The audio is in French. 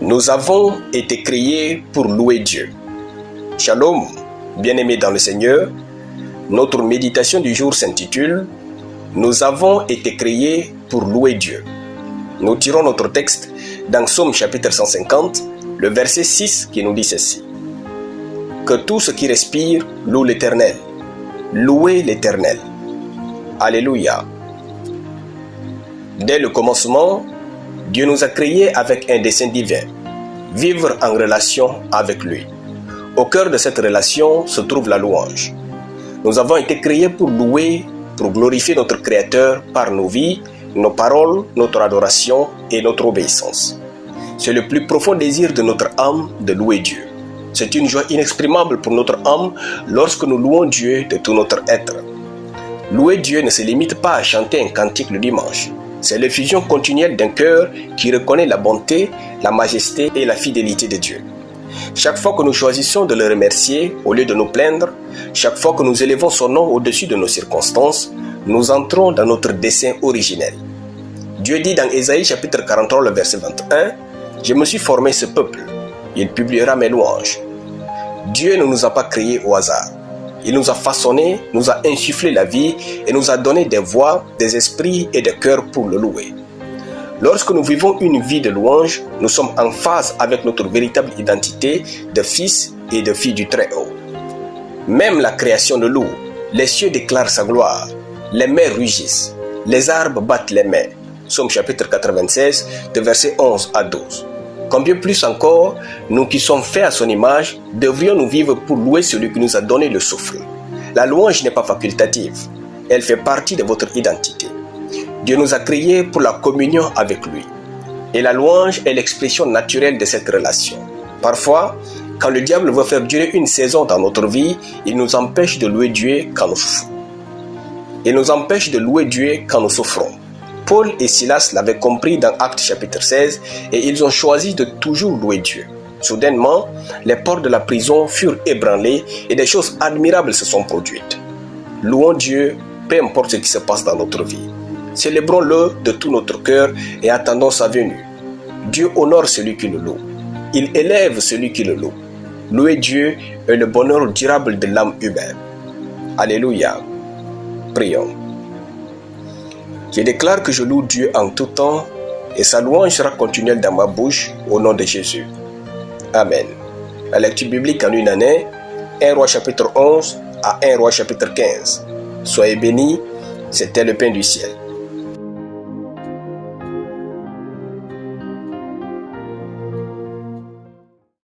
Nous avons été créés pour louer Dieu. Shalom, bien-aimés dans le Seigneur. Notre méditation du jour s'intitule « Nous avons été créés pour louer Dieu ». Nous tirons notre texte dans Psaume chapitre 150, le verset 6 qui nous dit ceci. « Que tout ce qui respire loue l'Éternel. Louez l'Éternel. » Alléluia. Dès le commencement, Dieu nous a créés avec un dessein divin, vivre en relation avec lui. Au cœur de cette relation se trouve la louange. Nous avons été créés pour louer, pour glorifier notre Créateur par nos vies, nos paroles, notre adoration et notre obéissance. C'est le plus profond désir de notre âme de louer Dieu. C'est une joie inexprimable pour notre âme lorsque nous louons Dieu de tout notre être. Louer Dieu ne se limite pas à chanter un cantique le dimanche. C'est l'effusion continuelle d'un cœur qui reconnaît la bonté, la majesté et la fidélité de Dieu. Chaque fois que nous choisissons de le remercier au lieu de nous plaindre, chaque fois que nous élevons son nom au-dessus de nos circonstances, nous entrons dans notre dessein originel. Dieu dit dans Ésaïe chapitre 43, le verset 21, « Je me suis formé ce peuple, il publiera mes louanges. » Dieu ne nous a pas créés au hasard. Il nous a façonnés, nous a insufflé la vie et nous a donné des voix, des esprits et des cœurs pour le louer. Lorsque nous vivons une vie de louange, nous sommes en phase avec notre véritable identité de fils et de filles du Très-Haut. Même la création le loue, les cieux déclarent sa gloire, les mers rugissent, les arbres battent les mains. Psaume chapitre 96, de versets 11 à 12. Combien plus encore, nous qui sommes faits à son image, devrions nous vivre pour louer celui qui nous a donné le souffle. La louange n'est pas facultative, elle fait partie de votre identité. Dieu nous a créés pour la communion avec lui. Et la louange est l'expression naturelle de cette relation. Parfois, quand le diable veut faire durer une saison dans notre vie, il nous empêche de louer Dieu quand nous souffrons. Il nous empêche de louer Dieu quand nous souffrons. Paul et Silas l'avaient compris dans Actes chapitre 16 et ils ont choisi de toujours louer Dieu. Soudainement, les portes de la prison furent ébranlées et des choses admirables se sont produites. Louons Dieu, peu importe ce qui se passe dans notre vie. Célébrons-le de tout notre cœur et attendons sa venue. Dieu honore celui qui le loue. Il élève celui qui le loue. Louer Dieu est le bonheur durable de l'âme humaine. Alléluia. Prions. Je déclare que je loue Dieu en tout temps et sa louange sera continuelle dans ma bouche au nom de Jésus. Amen. La lecture biblique en une année, 1 Roi chapitre 11 à 1 Roi chapitre 15. Soyez bénis, c'était le pain du ciel.